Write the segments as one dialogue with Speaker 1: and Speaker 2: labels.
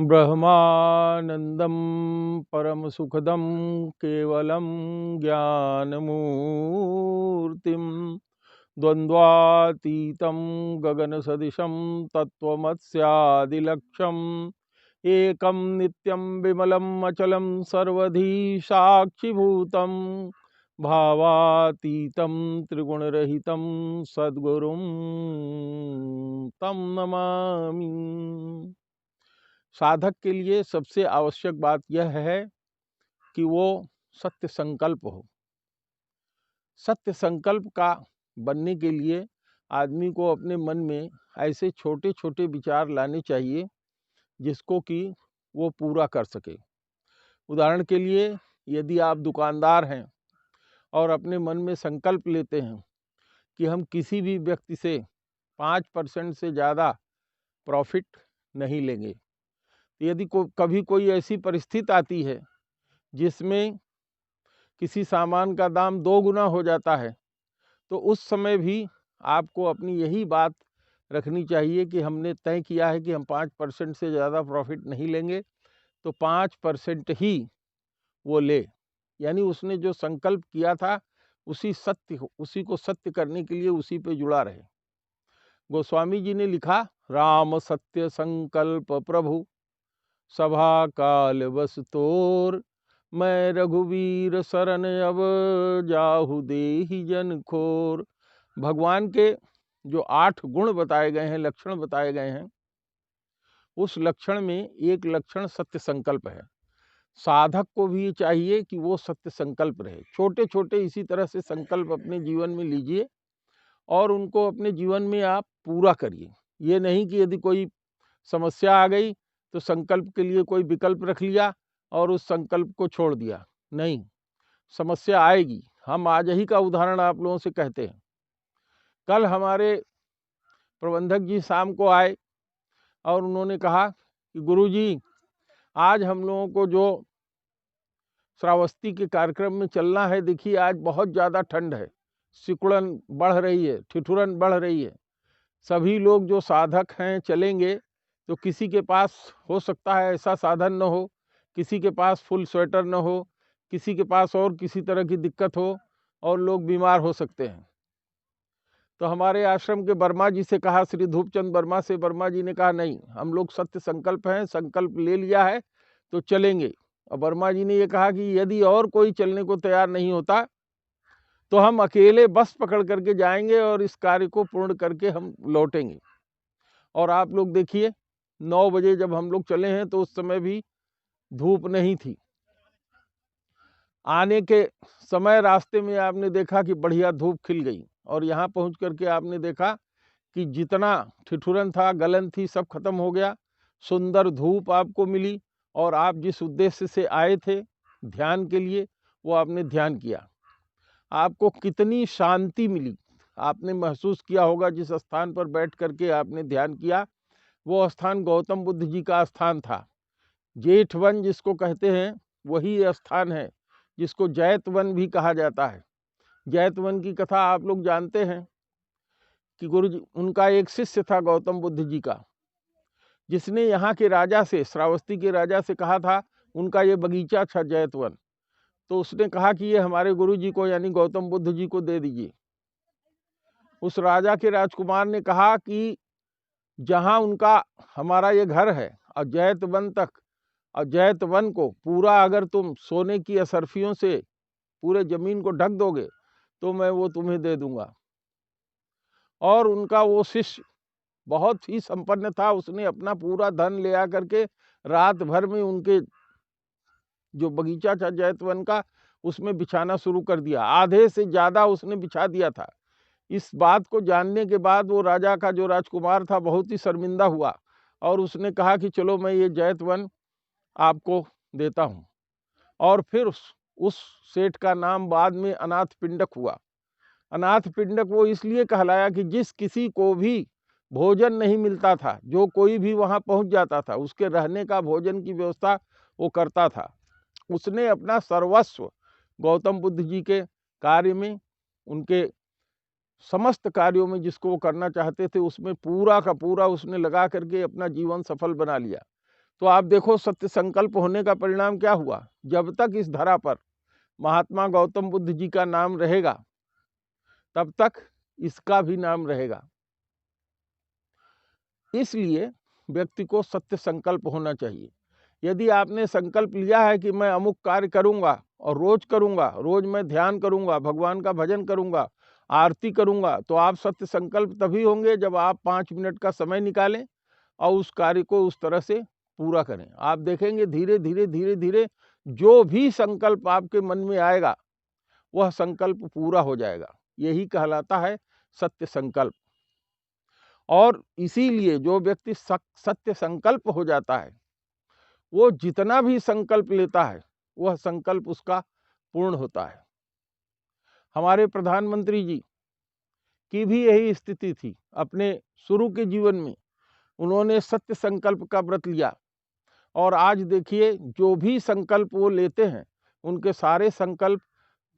Speaker 1: ब्रह्मानंदं परमसुखदं केवलं ज्ञानमूर्तिं द्वन्द्वातीतं गगनसदृशं तत्त्वमस्यादिलक्ष्यम् एकं नित्यं विमलं अचलं सर्वधी साक्षिभूतं भावातीतं त्रिगुणरहितं सद्गुरुं तं नमामि। साधक के लिए सबसे आवश्यक बात यह है कि वो सत्य संकल्प हो। सत्य संकल्प का बनने के लिए आदमी को अपने मन में ऐसे छोटे छोटे विचार लाने चाहिए जिसको कि वो पूरा कर सके। उदाहरण के लिए, यदि आप दुकानदार हैं और अपने मन में संकल्प लेते हैं कि हम किसी भी व्यक्ति से 5% से ज़्यादा प्रॉफिट नहीं लेंगे, यदि कभी कोई ऐसी परिस्थिति आती है जिसमें किसी सामान का दाम 2 गुना हो जाता है, तो उस समय भी आपको अपनी यही बात रखनी चाहिए कि हमने तय किया है कि हम 5% से ज़्यादा प्रॉफिट नहीं लेंगे, तो 5% ही वो ले। यानी उसने जो संकल्प किया था उसी को सत्य करने के लिए उसी पे जुड़ा रहे। गोस्वामी जी ने लिखा, राम सत्य संकल्प प्रभु सभा काल बस तोर, मैं रघुवीर शरण अब जाहु देहि जन खोर। भगवान के जो 8 गुण बताए गए हैं, लक्षण बताए गए हैं, उस लक्षण में एक लक्षण सत्य संकल्प है। साधक को भी चाहिए कि वो सत्य संकल्प रहे। छोटे छोटे इसी तरह से संकल्प अपने जीवन में लीजिए और उनको अपने जीवन में आप पूरा करिए। ये नहीं कि यदि कोई समस्या आ गई तो संकल्प के लिए कोई विकल्प रख लिया और उस संकल्प को छोड़ दिया। नहीं, समस्या आएगी। हम आज ही का उदाहरण आप लोगों से कहते हैं। कल हमारे प्रबंधक जी शाम को आए और उन्होंने कहा कि गुरुजी, आज हम लोगों को जो श्रावस्ती के कार्यक्रम में चलना है, देखिए आज बहुत ज़्यादा ठंड है, सिकुड़न बढ़ रही है, ठिठुरन बढ़ रही है। सभी लोग जो साधक हैं चलेंगे तो किसी के पास हो सकता है ऐसा साधन न हो, किसी के पास फुल स्वेटर न हो, किसी के पास और किसी तरह की दिक्कत हो और लोग बीमार हो सकते हैं। तो हमारे आश्रम के वर्मा जी से कहा, श्री धूपचंद वर्मा से, वर्मा जी ने कहा नहीं, हम लोग सत्य संकल्प हैं, संकल्प ले लिया है तो चलेंगे। और वर्मा जी ने ये कहा कि यदि और कोई चलने को तैयार नहीं होता तो हम अकेले बस पकड़ करके जाएंगे और इस कार्य को पूर्ण करके हम लौटेंगे। और आप लोग देखिए, 9 बजे जब हम लोग चले हैं तो उस समय भी धूप नहीं थी। आने के समय रास्ते में आपने देखा कि बढ़िया धूप खिल गई और यहाँ पहुँच करके आपने देखा कि जितना ठिठुरन था, गलन थी, सब खत्म हो गया। सुंदर धूप आपको मिली और आप जिस उद्देश्य से आए थे ध्यान के लिए, वो आपने ध्यान किया। आपको कितनी शांति मिली, आपने महसूस किया होगा। जिस स्थान पर बैठ करके आपने ध्यान किया वो स्थान गौतम बुद्ध जी का स्थान था। जेठ वन जिसको कहते हैं वही स्थान है जिसको जैत वन भी कहा जाता है। जैत वन की कथा आप लोग जानते हैं कि गुरु जी, उनका एक शिष्य था गौतम बुद्ध जी का, जिसने यहाँ के राजा से, श्रावस्ती के राजा से कहा था, उनका ये बगीचा था जैत वन, तो उसने कहा कि ये हमारे गुरु जी को यानी गौतम बुद्ध जी को दे दीजिए। उस राजा के राजकुमार ने कहा कि जहाँ उनका हमारा ये घर है और जैत वन तक, और जैत वन को पूरा अगर तुम सोने की असरफियों से पूरे जमीन को ढक दोगे तो मैं वो तुम्हें दे दूंगा। और उनका वो शिष्य बहुत ही संपन्न था, उसने अपना पूरा धन ले आकर के रात भर में उनके जो बगीचा था जैतवन का उसमें बिछाना शुरू कर दिया। आधे से ज्यादा उसने बिछा दिया था। इस बात को जानने के बाद वो राजा का जो राजकुमार था बहुत ही शर्मिंदा हुआ और उसने कहा कि चलो मैं ये जैतवन आपको देता हूँ। और फिर उस सेठ का नाम बाद में अनाथ पिंडक हुआ। अनाथ पिंडक वो इसलिए कहलाया कि जिस किसी को भी भोजन नहीं मिलता था, जो कोई भी वहां पहुंच जाता था, उसके रहने का, भोजन की व्यवस्था वो करता था। उसने अपना सर्वस्व गौतम बुद्ध जी के कार्य में, उनके समस्त कार्यों में जिसको वो करना चाहते थे उसमें पूरा का पूरा उसने लगा करके अपना जीवन सफल बना लिया। तो आप देखो सत्य संकल्प होने का परिणाम क्या हुआ। जब तक इस धरा पर महात्मा गौतम बुद्ध जी का नाम रहेगा तब तक इसका भी नाम रहेगा। इसलिए व्यक्ति को सत्य संकल्प होना चाहिए। यदि आपने संकल्प लिया है कि मैं अमुक कार्य करूंगा और रोज मैं ध्यान करूंगा, भगवान का भजन करूंगा, आरती करूंगा, तो आप सत्य संकल्प तभी होंगे जब आप 5 मिनट का समय निकालें और उस कार्य को उस तरह से पूरा करें। आप देखेंगे धीरे धीरे धीरे धीरे जो भी संकल्प आपके मन में आएगा वह संकल्प पूरा हो जाएगा। यही कहलाता है सत्य संकल्प। और इसीलिए जो व्यक्ति सत्य संकल्प हो जाता है वो जितना भी संकल्प लेता है वह संकल्प उसका पूर्ण होता है। हमारे प्रधानमंत्री जी की भी यही स्थिति थी। अपने शुरू के जीवन में उन्होंने सत्य संकल्प का व्रत लिया और आज देखिए जो भी संकल्प वो लेते हैं उनके सारे संकल्प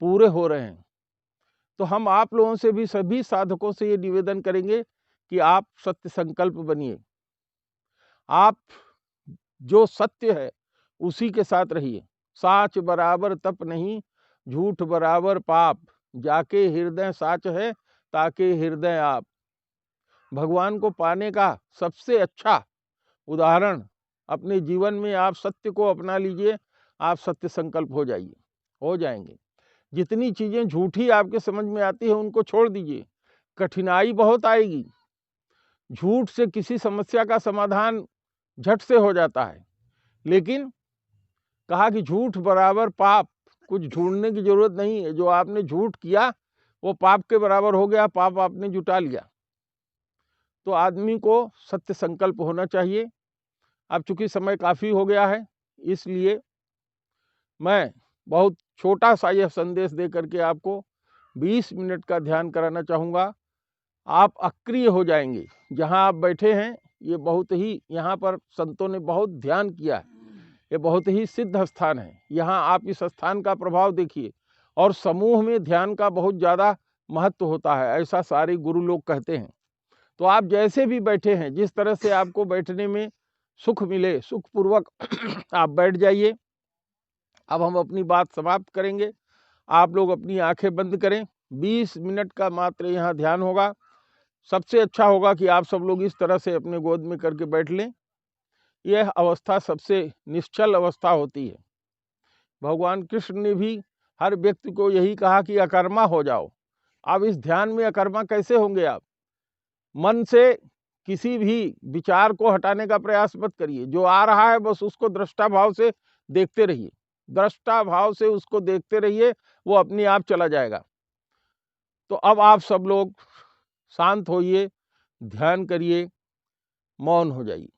Speaker 1: पूरे हो रहे हैं। तो हम आप लोगों से भी, सभी साधकों से ये निवेदन करेंगे कि आप सत्य संकल्प बनिए। आप जो सत्य है उसी के साथ रहिए। साच बराबर तप नहीं, झूठ बराबर पाप, जाके हृदय साच है ताके हृदय आप। भगवान को पाने का सबसे अच्छा उदाहरण अपने जीवन में आप सत्य को अपना लीजिए, आप सत्य संकल्प हो जाएंगे। जितनी चीजें झूठी आपके समझ में आती है उनको छोड़ दीजिए। कठिनाई बहुत आएगी, झूठ से किसी समस्या का समाधान झट से हो जाता है, लेकिन कहा कि झूठ बराबर पाप, कुछ ढूंढने की जरूरत नहीं है। जो आपने झूठ किया वो पाप के बराबर हो गया, पाप आपने जुटा लिया। तो आदमी को सत्य संकल्प होना चाहिए। अब चूंकि समय काफी हो गया है इसलिए मैं बहुत छोटा सा यह संदेश दे करके आपको 20 मिनट का ध्यान कराना चाहूँगा। आप अक्रिय हो जाएंगे। जहाँ आप बैठे हैं ये बहुत ही, यहाँ पर संतों ने बहुत ध्यान किया है, ये बहुत ही सिद्ध स्थान है। यहाँ आप इस स्थान का प्रभाव देखिए। और समूह में ध्यान का बहुत ज़्यादा महत्व होता है, ऐसा सारे गुरु लोग कहते हैं। तो आप जैसे भी बैठे हैं, जिस तरह से आपको बैठने में सुख मिले, सुखपूर्वक आप बैठ जाइए। अब हम अपनी बात समाप्त करेंगे। आप लोग अपनी आंखें बंद करें। 20 मिनट का मात्र यहाँ ध्यान होगा। सबसे अच्छा होगा कि आप सब लोग इस तरह से अपने गोद में करके बैठ लें। यह अवस्था सबसे निश्चल अवस्था होती है। भगवान कृष्ण ने भी हर व्यक्ति को यही कहा कि अकर्मा हो जाओ। अब इस ध्यान में अकर्मा कैसे होंगे आप? मन से किसी भी विचार को हटाने का प्रयास मत करिए। जो आ रहा है बस उसको दृष्टा भाव से देखते रहिए। दृष्टा भाव से उसको देखते रहिए, वो अपने आप चला जाएगा। तो अब आप सब लोग शांत होइए, ध्यान करिए, मौन हो जाइए।